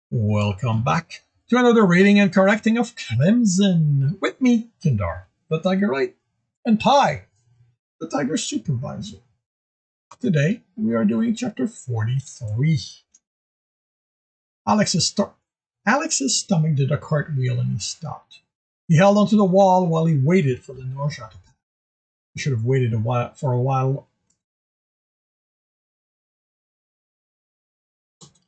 Welcome back to another reading and correcting of Clemson with me, Kindar, the Tiger Right, and Ty, the Tiger Supervisor. Today, we are doing chapter 43. Alex's, sto- Alex's stomach did a cartwheel and he stopped. He held onto the wall while he waited for the nausea to pass. He should have waited for a while.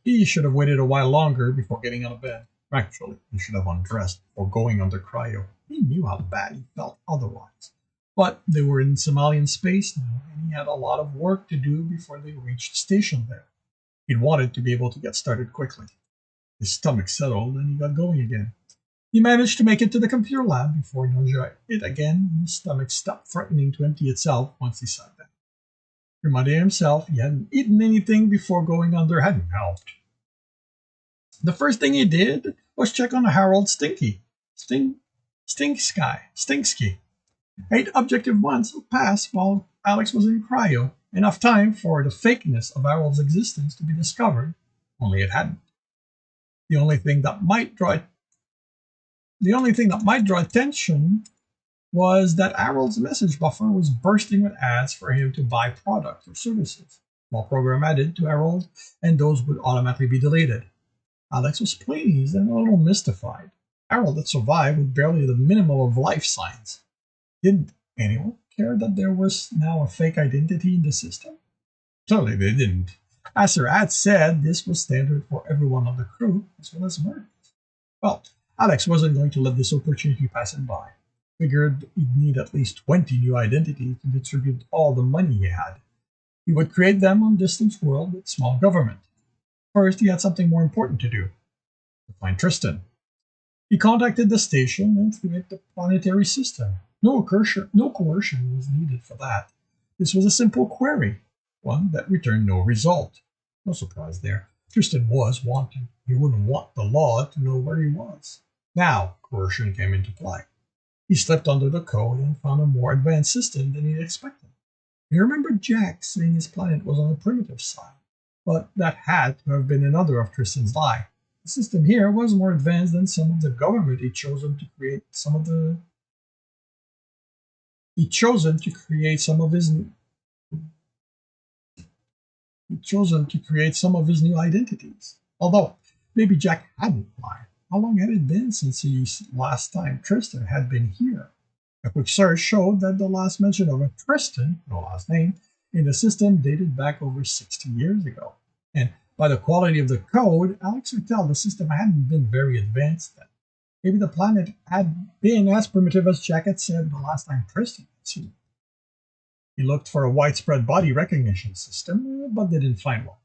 He should have waited a while longer before getting out of bed. Actually, he should have undressed before going under cryo. He knew how bad he felt otherwise. But they were in Somalian space now, and he had a lot of work to do before they reached the station there. He wanted to be able to get started quickly. His stomach settled, and he got going again. He managed to make it to the computer lab before nausea hit again, and his stomach stopped threatening to empty itself once he sat down. Reminding himself he hadn't eaten anything before going under hadn't helped. The first thing he did was check on Harold Stinksky. 8 objective months would pass while Alex was in cryo, enough time for the fakeness of Harold's existence to be discovered, only it hadn't. The only thing that might draw attention was that Harold's message buffer was bursting with ads for him to buy products or services. Small program added to Harold, and those would automatically be deleted. Alex was pleased and a little mystified. Harold had survived with barely the minimum of life signs. Didn't anyone care that there was now a fake identity in the system? Clearly they didn't. As her ad said, this was standard for everyone on the crew, as well as Murdoch. Well, Alex wasn't going to let this opportunity pass him by. Figured he'd need at least 20 new identities to distribute all the money he had. He would create them on Distance World with small government. First, he had something more important to do: to find Tristan. He contacted the station and threw it the planetary system. No coercion was needed for that. This was a simple query, one that returned no result. No surprise there. Tristan was wanted. He wouldn't want the law to know where he was. Now, coercion came into play. He slipped under the code and found a more advanced system than he'd expected. He remembered Jack saying his planet was on the primitive side, but that had to have been another of Tristan's lie. The system here was more advanced than some of the government he'd chosen to create some of he'd chosen to create some of his new identities. Although maybe Jack hadn't lied. How long had it been since the last time Tristan had been here? A quick search showed that the last mention of a Tristan, no last name, in the system dated back over 60 years ago. And by the quality of the code, Alex could tell the system hadn't been very advanced then. Maybe the planet had been as primitive as Jack had said the last time Tristan had seen it. He looked for a widespread body recognition system, but didn't find one.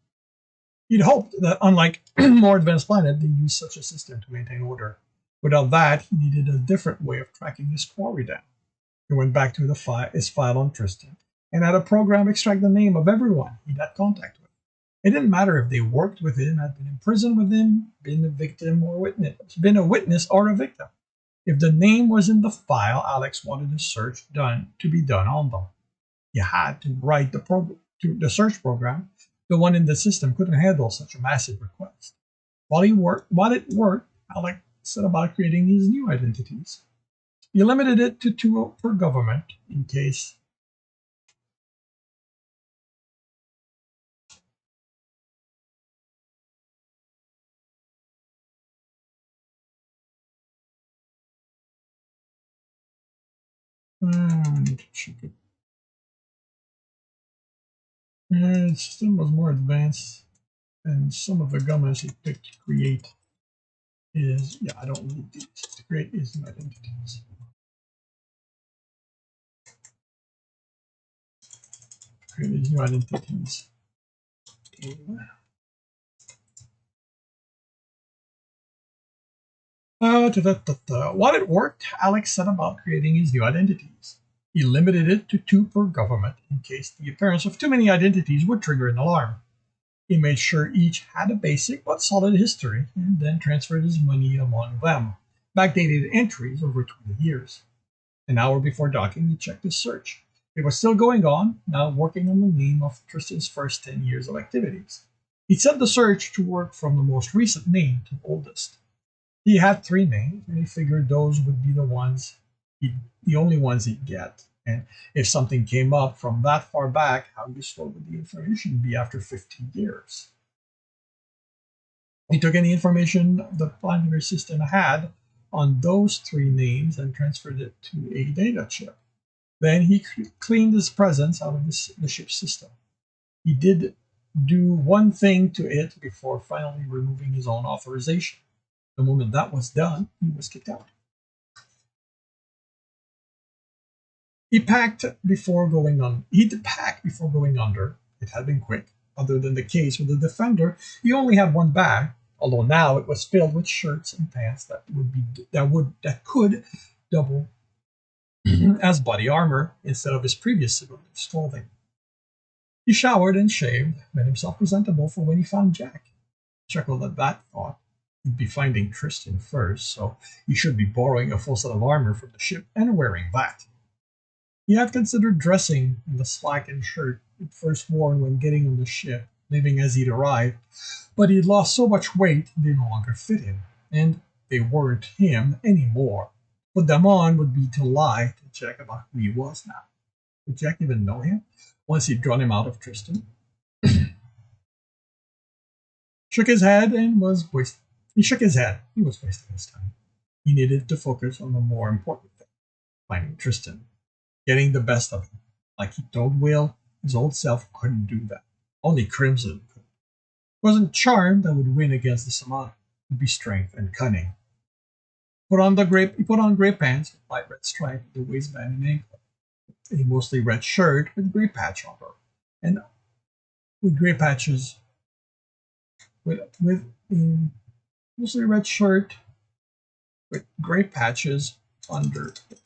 He'd hoped that, unlike more advanced planets, they used such a system to maintain order. Without that, he needed a different way of tracking his quarry down. He went back to his file on Tristan and had a program extract the name of everyone he'd had contact with. It didn't matter if they worked with him, had been in prison with him, been a victim or been a witness or a victim. If the name was in the file, Alex wanted the search to be done on them. You had to write the search program. The one in the system couldn't handle such a massive request. While it worked, Alex set about creating these new identities. He limited it to 2 per government in case. Check it. The system was more advanced, and some of the governments he picked to create I don't need these to create his new identities. Create these new identities. While it worked, Alex set about creating his new identities. He limited it to 2 per government in case the appearance of too many identities would trigger an alarm. He made sure each had a basic but solid history and then transferred his money among them, backdated entries over 20 years. An hour before docking, he checked his search. It was still going on, now working on the name of Tristan's first 10 years of activities. He set the search to work from the most recent name to the oldest. He had three names, and he figured those would be the only ones he'd get. And if something came up from that far back, how useful would the information be after 50 years? He took any information the planetary system had on those three names and transferred it to a data chip. Then he cleaned his presence out of the ship's system. He did do one thing to it before finally removing his own authorization. The moment that was done, he was kicked out. He'd pack before going under. It had been quick. Other than the case with the Defender, he only had one bag, although now it was filled with shirts and pants that could double as body armor instead of his previous civilian's clothing. He showered and shaved, made himself presentable for when he found Jack. Chuckled at that thought. He'd be finding Tristan first, so he should be borrowing a full set of armor from the ship and wearing that. He had considered dressing in the slackened shirt he'd first worn when getting on the ship, leaving as he'd arrived, but he'd lost so much weight they no longer fit him, and they weren't him anymore. Put them on would be to lie to Jack about who he was now. Did Jack even know him once he'd drawn him out of Tristan? Shook his head and was wasting. He shook his head. He was wasting his time. He needed to focus on the more important thing: finding Tristan, getting the best of him. Like he told Will, his old self couldn't do that. Only Crimson could. It wasn't charm that would win against the Samana. It would be strength and cunning. He put on gray pants with light red stripe at the waistband and ankle, a mostly red shirt with gray patch on her, and with gray patches with a mostly red shirt with gray patches under it.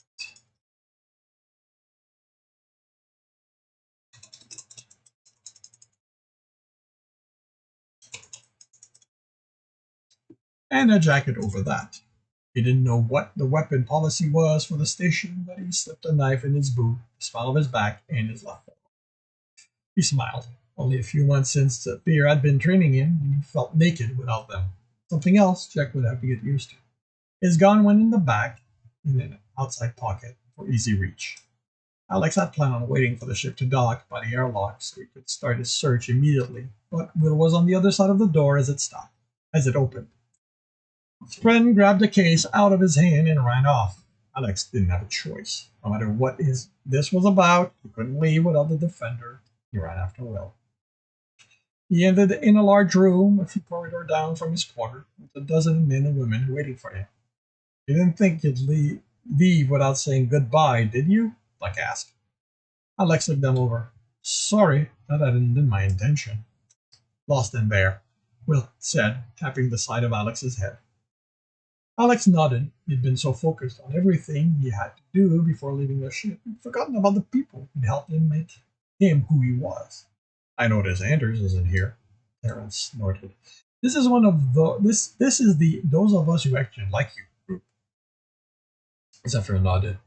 And a jacket over that. He didn't know what the weapon policy was for the station, but he slipped a knife in his boot, the small of his back, and his left arm. He smiled. Only a few months since the beer had been training him, and he felt naked without them. Something else Jack would have to get used to. His gun went in the back, in an outside pocket, for easy reach. Alex had planned on waiting for the ship to dock by the airlock so he could start his search immediately, but Will was on the other side of the door as it opened. His friend grabbed the case out of his hand and ran off. Alex didn't have a choice. No matter what this was about, he couldn't leave without the Defender. He ran after Will. He ended in a large room, a few corridors down from his quarter, with a dozen men and women waiting for him. You didn't think you'd leave without saying goodbye, did you? Buck asked. Alex looked them over. Sorry, that hadn't been my intention. Lost and bare, Will said, tapping the side of Alex's head. Alex nodded. He'd been so focused on everything he had to do before leaving the ship, he'd forgotten about the people who'd helped him make him who he was. I notice Anders isn't here. Terrence snorted. This is one of this is the those of us who actually like you group. Zephyr nodded.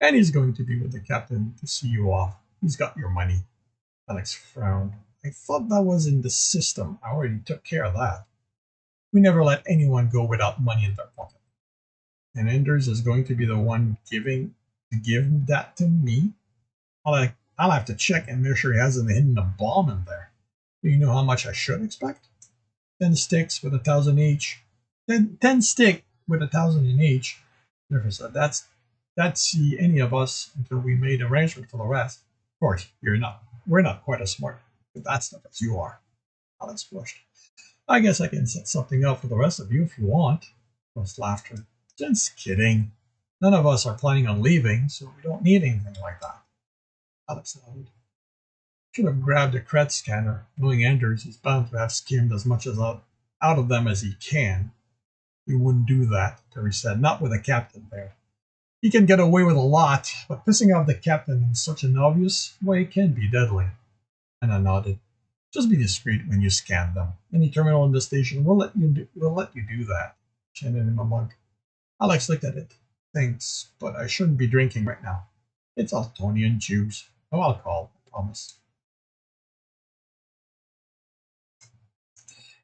And he's going to be with the captain to see you off. He's got your money. Alex frowned. I thought that was in the system. I already took care of that. We never let anyone go without money in their pocket. And Anders is going to be the one give that to me. I'll have to check and make sure he hasn't hidden a bomb in there. Do you know how much I should expect? 10 sticks with 1,000 each. 10 stick with 1,000 in each. Never said that's see any of us until we made arrangement for the rest. Of course, we're not quite as smart with that stuff as you are. Alex flushed. I guess I can set something up for the rest of you if you want. Most laughter. Just kidding. None of us are planning on leaving, so we don't need anything like that. Alex nodded. Should have grabbed a cred scanner. Knowing Anders is bound to have skimmed as much out of them as he can. He wouldn't do that, Terry said, not with a captain there. He can get away with a lot, but pissing off the captain in such an obvious way can be deadly. Anna nodded. Just be discreet when you scan them. Any terminal in the station will let you do that. She handed him a mug. Alex looked at it. Thanks, but I shouldn't be drinking right now. It's Altonian juice. No alcohol, I promise.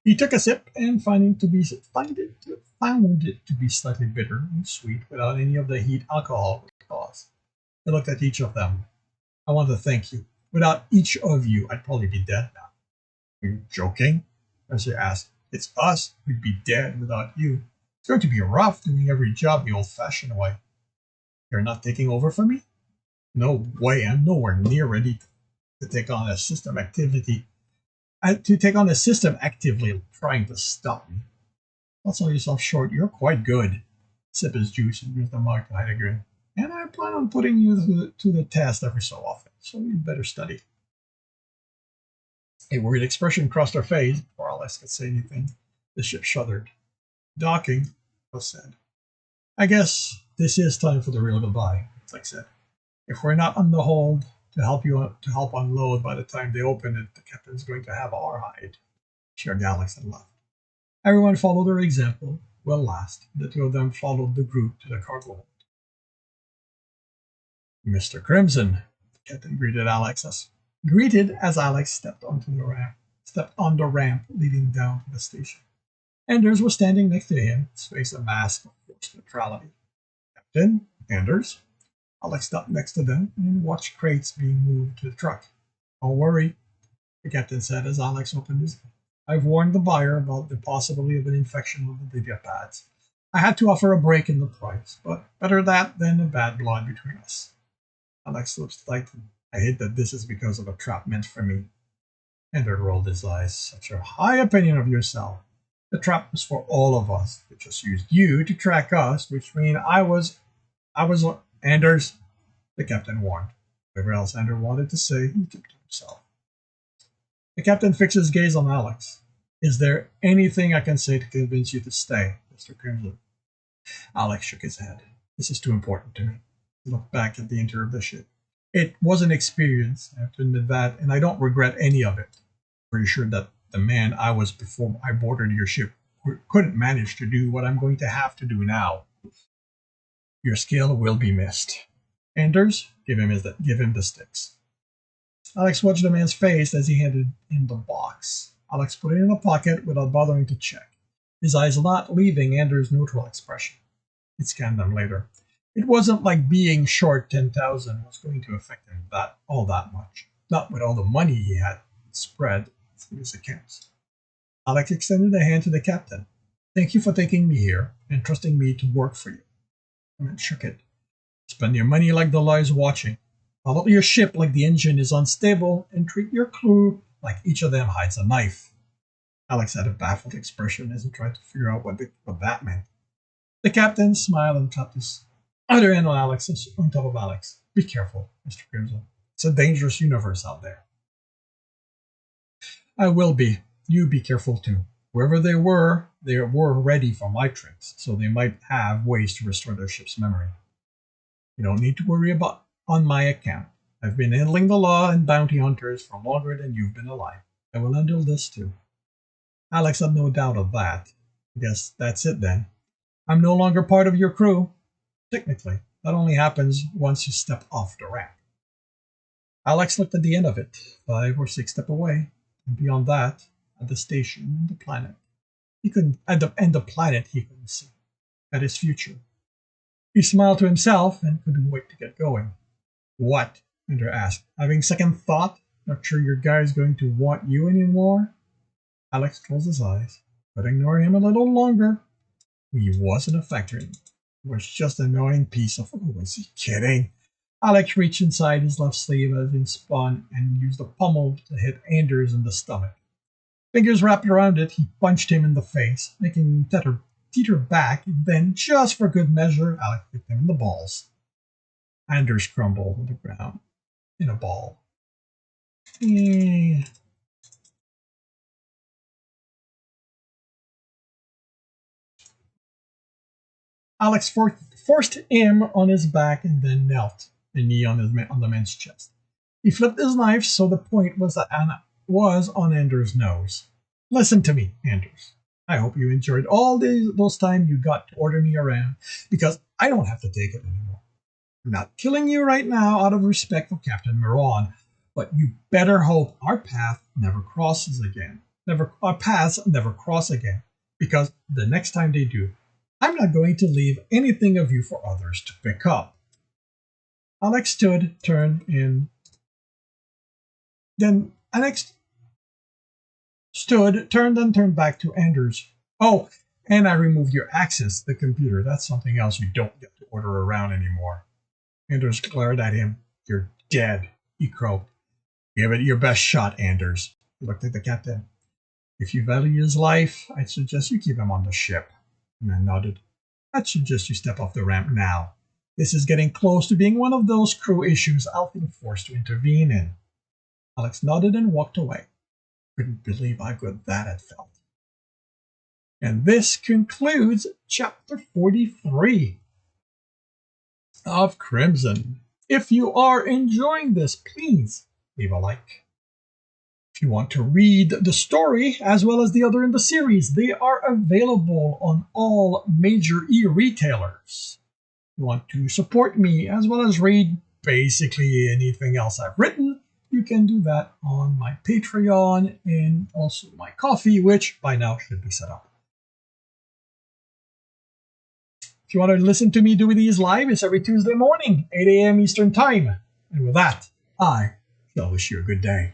He took a sip and found it to be slightly bitter and sweet without any of the heat alcohol would cause. He looked at each of them. I want to thank you. Without each of you, I'd probably be dead now. Are you joking? Mercer asked. It's us. We'd be dead without you. It's going to be rough doing every job the old-fashioned way. You're not taking over for me? No way. I'm nowhere near ready to take on a system activity. To take on a system actively trying to stop me. Don't sell yourself short. You're quite good. Sip his juice and use the mug to hide a grin. And I plan on putting you to the test every so often, so you better study. A worried expression crossed her face before Alex could say anything. The ship shuddered. Docking, was said. I guess this is time for the real goodbye, Flick said. If we're not on the hold to help unload by the time they open it, the captain's going to have our hide. She hugged Alex and left. Everyone followed her example. Well, last, the two of them followed the group to the cargo hold. Mr. Crimson, the captain greeted as Alex stepped on the ramp leading down to the station. Anders was standing next to him, his face a mask of forced neutrality. Captain, Anders. Alex stopped next to them and watched crates being moved to the truck. Don't worry, the captain said as Alex opened his mouth. I've warned the buyer about the possibility of an infection with the data pads. I had to offer a break in the price, but better that than a bad blood between us. Alex lips tightened. I hate that this is because of a trap meant for me. Ender rolled his eyes. Such a high opinion of yourself. The trap was for all of us. It just used you to track us, which means I was Anders, the captain warned. Whatever else Ender wanted to say, he kept to himself. The captain fixed his gaze on Alex. Is there anything I can say to convince you to stay, Mr. Crimson? Alex shook his head. This is too important to me. He looked back at the interior of the ship. It was an experience, I have to admit that, and I don't regret any of it. Pretty sure that the man I was before I boarded your ship couldn't manage to do what I'm going to have to do now. Your skill will be missed. Anders, give him the sticks. Alex watched the man's face as he handed him the box. Alex put it in a pocket without bothering to check, his eyes not leaving Anders' neutral expression. He'd scan them later. It wasn't like being short 10,000 was going to affect him all that much. Not with all the money he had spread through his accounts. Alex extended a hand to the captain. Thank you for taking me here and trusting me to work for you. The man shook it. Spend your money like the law is watching. Follow your ship like the engine is unstable and treat your crew like each of them hides a knife. Alex had a baffled expression as he tried to figure out what that meant. The captain smiled and clapped his other hand on top of Alex. Be careful, Mr. Crimson. It's a dangerous universe out there. I will be. You be careful too. Wherever they were ready for my tricks, so they might have ways to restore their ship's memory. You don't need to worry about on my account. I've been handling the law and bounty hunters for longer than you've been alive. I will handle this too. Alex had no doubt of that. I guess that's it then. I'm no longer part of your crew. Technically, that only happens once you step off the ramp. Alex looked at the end of it, 5 or 6 steps away, and beyond that, at the station and the planet. He couldn't the planet he couldn't see. At his future. He smiled to himself and couldn't wait to get going. What? Ender asked. Having second thought? Not sure your guy's going to want you anymore? Alex closed his eyes, but ignore him a little longer. He wasn't a factory. It was just an annoying piece of... Oh, was he kidding? Alex reached inside his left sleeve as he spun and used the pommel to hit Anders in the stomach. Fingers wrapped around it, he punched him in the face, making him teeter back, and then, just for good measure, Alex kicked him in the balls. Anders crumbled on the ground in a ball. Alex forced him on his back and then knelt, a knee on the man's chest. He flipped his knife so the point was on Anders' nose. Listen to me, Anders. I hope you enjoyed all those time you got to order me around, because I don't have to take it anymore. I'm not killing you right now out of respect for Captain Miron, but you better hope our path never crosses again. our paths never cross again. Because the next time they do, I'm not going to leave anything of you for others to pick up. Alex turned, and turned back to Anders. Oh, and I removed your access to the computer. That's something else you don't get to order around anymore. Anders glared at him. You're dead, he croaked. Give it your best shot, Anders. He looked at the captain. If you value his life, I'd suggest you keep him on the ship. The man nodded. I'd suggest you step off the ramp now. This is getting close to being one of those crew issues I'll feel forced to intervene in. Alex nodded and walked away. Couldn't believe how good that had felt. And this concludes chapter 43 of Crimson. If you are enjoying this, please leave a like. If you want to read the story as well as the other in the series, they are available on all major e-retailers. If you want to support me as well as read basically anything else I've written, you can do that on my Patreon and also my Ko-fi, which by now should be set up. If you want to listen to me do these live, it's every Tuesday morning, 8 a.m. Eastern Time. And with that, I shall wish you a good day.